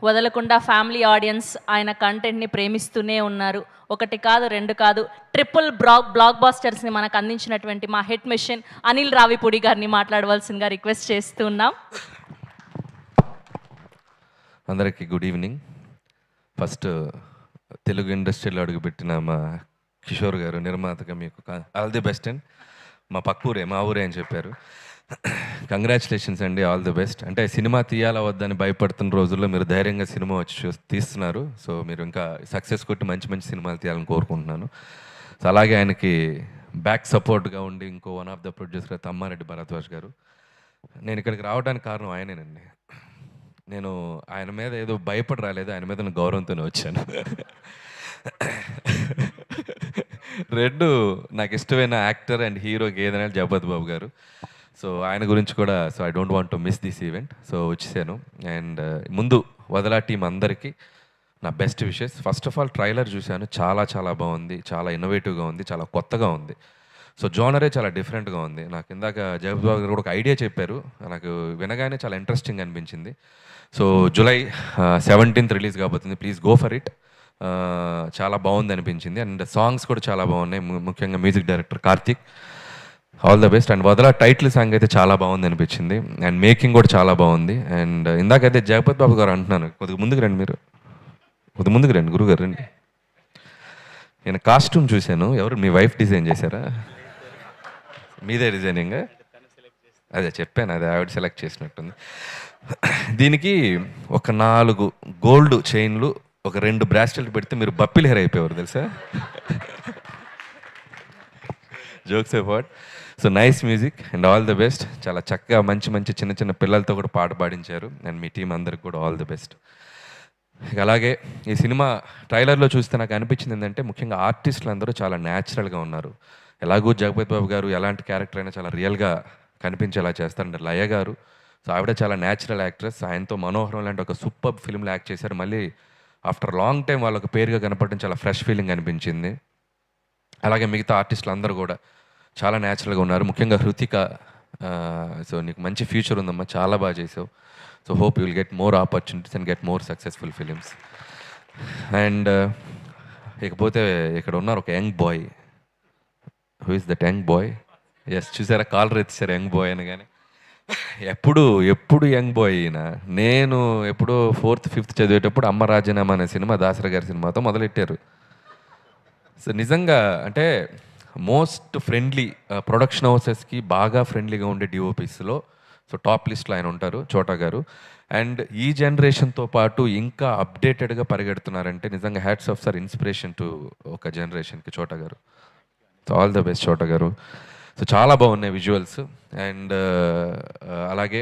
వదలకుండా family audience ఆయన కంటెంట్ని ప్రేమిస్తూనే ఉన్నారు. ఒకటి కాదు, రెండు కాదు, ట్రిపుల్ బ్లాక్ బాస్టర్స్ని మనకు అందించినటువంటి మా హిట్ మిషన్ అనిల్ రావిపూడి గారిని మాట్లాడవలసిందిగా రిక్వెస్ట్ చేస్తున్నాం. అందరికీ గుడ్ ఈవినింగ్. ఫస్ట్ తెలుగు ఇండస్ట్రీలో అడుగుపెట్టిన మా కిషోర్ గారు నిర్మాతగా మీకు ఆల్ ది బెస్ట్ అండ్ మా పక్కూరే మా ఊరే అని చెప్పారు. కంగ్రాచులేషన్స్ అండి, ఆల్ ది బెస్ట్. అంటే సినిమా తీయాలా వద్దని భయపడుతున్న రోజుల్లో మీరు ధైర్యంగా సినిమా వచ్చి తీస్తున్నారు. సో మీరు ఇంకా సక్సెస్ కొట్టి మంచి మంచి సినిమాలు తీయాలని కోరుకుంటున్నాను. సో అలాగే ఆయనకి బ్యాక్ సపోర్ట్గా ఉండి ఇంకో one of the producer Tammareddy Bharadwaj గారు. నేను ఇక్కడికి రావడానికి కారణం ఆయనేనండి. నేను ఆయన మీద ఏదో భయపడి రాలేదు, ఆయన మీద నేను గౌరవంతోనే వచ్చాను. రెండు నాకు ఇష్టమైన యాక్టర్ అండ్ హీరోకి ఏదైనా జగపతి బాబు గారు. సో ఆయన గురించి కూడా so I don't want to miss this event. So వచ్చేసాను. అండ్ ముందు వదలా టీం అందరికీ నా best wishes. First of all trailer చూశాను, చాలా చాలా బాగుంది, చాలా ఇన్నోవేటివ్గా ఉంది, చాలా కొత్తగా ఉంది. సో జోనరే చాలా డిఫరెంట్గా ఉంది. నాకు ఇందాక జగపతి బాబు గారు కూడా ఒక ఐడియా చెప్పారు, నాకు వినగానే చాలా ఇంట్రెస్టింగ్ అనిపించింది. సో జూలై 17th రిలీజ్ కాబోతుంది, ప్లీజ్ గో ఫర్ ఇట్. చాలా బాగుంది అనిపించింది. అండ్ సాంగ్స్ కూడా చాలా బాగున్నాయి, ముఖ్యంగా music director Karthik, all the best. And Vadala title song అయితే చాలా బాగుంది అనిపించింది. అండ్ మేకింగ్ కూడా చాలా బాగుంది. అండ్ ఇందాకైతే జగపతి బాబు గారు అంటున్నాను, కొద్దిగా ముందుకు రండి, మీరు కొద్దిగా ముందుకు రండి, గురుగారు రండి. నేను కాస్ట్యూమ్ చూశాను, ఎవరు మీ వైఫ్ డిజైన్ చేశారా? మీదే డిజైనింగ్? అదే చెప్పాను, అదే ఆవిడ సెలెక్ట్ చేసినట్టుంది. దీనికి ఒక 4 గోల్డ్ చైన్లు, ఒక 2 బ్రాస్లెట్ పెడితే మీరు బప్పిల్ హెయిర్ అయిపోయేవారు తెలుసా. Jokes about. So nice music and all the best. చాలా చక్కగా మంచి మంచి చిన్న చిన్న పిల్లలతో కూడా పాట పాడించారు. అండ్ మీ టీం అందరికి కూడా ఆల్ ది బెస్ట్. అలాగే ఈ సినిమా ట్రైలర్లో చూస్తే నాకు అనిపించింది ఏంటంటే, ముఖ్యంగా ఆర్టిస్టులు అందరూ చాలా న్యాచురల్గా ఉన్నారు. ఎలాగూ జగపతి బాబు గారు ఎలాంటి క్యారెక్టర్ అయినా చాలా రియల్గా కనిపించేలా చేస్తారంటే లయ గారు, సో ఆవిడ చాలా న్యాచురల్ యాక్ట్రెస్. ఆయనతో మనోహరం లాంటి ఒక సూపర్ ఫిల్మ్లో యాక్ట్ చేశారు. మళ్ళీ ఆఫ్టర్ లాంగ్ టైం వాళ్ళకు పేరుగా కనపడడం చాలా ఫ్రెష్ ఫీలింగ్ అనిపించింది. అలాగే మిగతా ఆర్టిస్టులు అందరూ కూడా చాలా న్యాచురల్గా ఉన్నారు. ముఖ్యంగా హృతిక, సో నీకు మంచి ఫ్యూచర్ ఉందమ్మా, చాలా బాగా చేసావు. So hope you will get more opportunities and get more successful films. And ఇకపోతే ఇక్కడ ఉన్నారు ఒక young boy. Who is that young boy? Yes, చూసారా కాలర్ ఎత్తిసారు యంగ్ బాయ్ అని. కానీ ఎప్పుడు యంగ్ బాయ్ అయినా, నేను ఎప్పుడో 4th 5th చదివేటప్పుడు అమ్మ రాజీనామా అనే సినిమా దాసరి గారి సినిమాతో మొదలెట్టారు. సో నిజంగా అంటే మోస్ట్ ఫ్రెండ్లీ ప్రొడక్షన్ హౌసెస్కి బాగా ఫ్రెండ్లీగా ఉండే డిఓపీస్లో సో టాప్ లిస్ట్లో ఆయన ఉంటారు, చోటా గారు. అండ్ ఈ జనరేషన్తో పాటు ఇంకా అప్డేటెడ్గా పరిగెడుతున్నారంటే నిజంగా hats off sir, inspiration to ఒక జనరేషన్కి చోటా గారు. సో ఆల్ ద బెస్ట్ చోటా గారు. సో చాలా బాగున్నాయి విజువల్స్. అండ్ అలాగే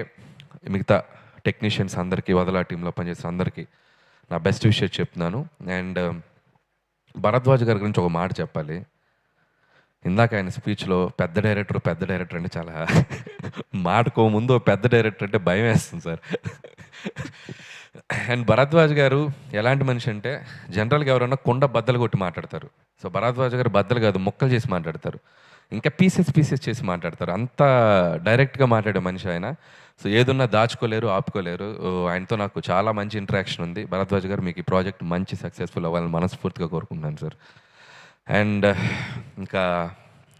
మిగతా టెక్నీషియన్స్ అందరికీ, వదలా టీంలో పనిచేసిన అందరికీ నా బెస్ట్ విషెస్ చెప్తున్నాను. అండ్ భరద్వాజ్ గారి గురించి ఒక మాట చెప్పాలి. ఇందాక ఆయన స్పీచ్లో పెద్ద డైరెక్టర్ అంటే చాలా మాటకో ముందు పెద్ద డైరెక్టర్ అంటే భయం వేస్తుంది సార్. అండ్ భరద్వాజ్ గారు ఎలాంటి మనిషి అంటే, జనరల్గా ఎవరన్నా కుండ బద్దలు కొట్టి మాట్లాడతారు. సో భరద్వాజ్ గారు బద్దలు కాదు, ముక్కలు చేసి మాట్లాడతారు, ఇంకా పీసెస్ చేసి మాట్లాడతారు. అంత డైరెక్ట్గా మాట్లాడే మనిషి ఆయన. సో ఏదున్నా దాచుకోలేరు, ఆపుకోలేరు. ఆయనతో నాకు చాలా మంచి ఇంటరాక్షన్ ఉంది. భరద్వాజ్ గారు, మీకు ఈ ప్రాజెక్ట్ మంచి సక్సెస్ఫుల్ అవ్వాలని మనస్ఫూర్తిగా కోరుకుంటున్నాను సార్. అండ్ ఇంకా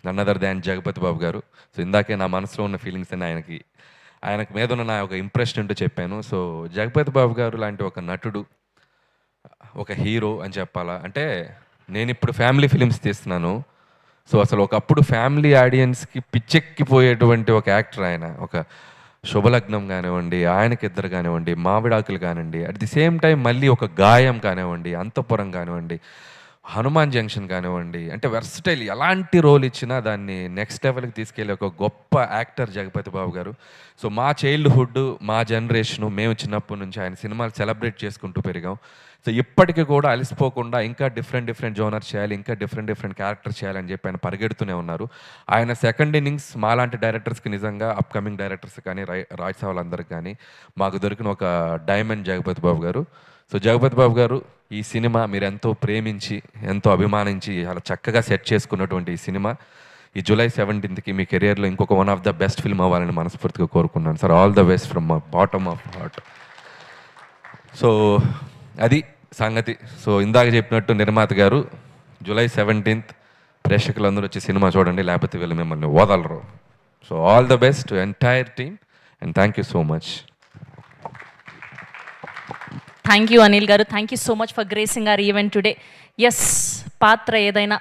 నన్ అదర్ దాన్ జగపతి బాబు గారు. సో ఇందాకే నా మనసులో ఉన్న ఫీలింగ్స్ అని ఆయనకు మీద ఉన్న నా ఒక ఇంప్రెషన్ అంటూ చెప్పాను. సో జగపతి బాబు గారు లాంటి ఒక నటుడు, ఒక హీరో అని చెప్పాలా అంటే, నేను ఇప్పుడు ఫ్యామిలీ ఫిలిమ్స్ తీస్తున్నాను. సో అసలు ఒకప్పుడు ఫ్యామిలీ ఆడియన్స్కి పిచ్చెక్కిపోయేటువంటి ఒక యాక్టర్ ఆయన. ఒక శుభలగ్నం కానివ్వండి, ఆయనకిద్దరు కానివ్వండి, మావిడాకులు కానివ్వండి, అట్ ది సేమ్ టైం మళ్ళీ ఒక గాయం కానివ్వండి, అంతఃపురం కానివ్వండి, హనుమాన్ జంక్షన్ కానివ్వండి, అంటే వెర్సటైల్ ఎలాంటి రోల్ ఇచ్చినా దాన్ని నెక్స్ట్ లెవెల్కి తీసుకెళ్ళే ఒక గొప్ప యాక్టర్ జగపతి బాబు గారు. సో మా చైల్డ్హుడ్, మా జనరేషను, మేము చిన్నప్పటి నుంచి ఆయన సినిమాలు సెలబ్రేట్ చేసుకుంటూ పెరిగాం. సో ఇప్పటికీ కూడా అలసిపోకుండా ఇంకా డిఫరెంట్ జోనర్ చేయాలి, ఇంకా డిఫరెంట్ క్యారెక్టర్ చేయాలని చెప్పి ఆయన పరిగెడుతూనే ఉన్నారు. ఆయన సెకండ్ ఇన్నింగ్స్ మాలాంటి డైరెక్టర్స్కి, నిజంగా అప్కమింగ్ డైరెక్టర్స్ కానీ, రాజ్ వాళ్ళందరికీ కానీ మాకు దొరికిన ఒక డైమండ్ జగపతి బాబు గారు. సో జగపతి బాబు గారు, ఈ సినిమా మీరు ఎంతో ప్రేమించి, ఎంతో అభిమానించి చాలా చక్కగా సెట్ చేసుకున్నటువంటి ఈ సినిమా ఈ జూలై 17th మీ కెరియర్లో ఇంకొక one of the best film అవ్వాలని మనస్ఫూర్తిగా కోరుకున్నాను sir. All the best from my bottom of heart. So అది సంగతి. సో ఇందాక చెప్పినట్టు నిర్మాత గారు జూలై 17th ప్రేక్షకులందరూ వచ్చి సినిమా చూడండి, లేకపోతే వీళ్ళు మిమ్మల్ని వదలరు. So all the best to entire team and thank you so much. Thank you Anil garu, thank you so much for gracing our event today. Yes, పాత్ర ఏదైనా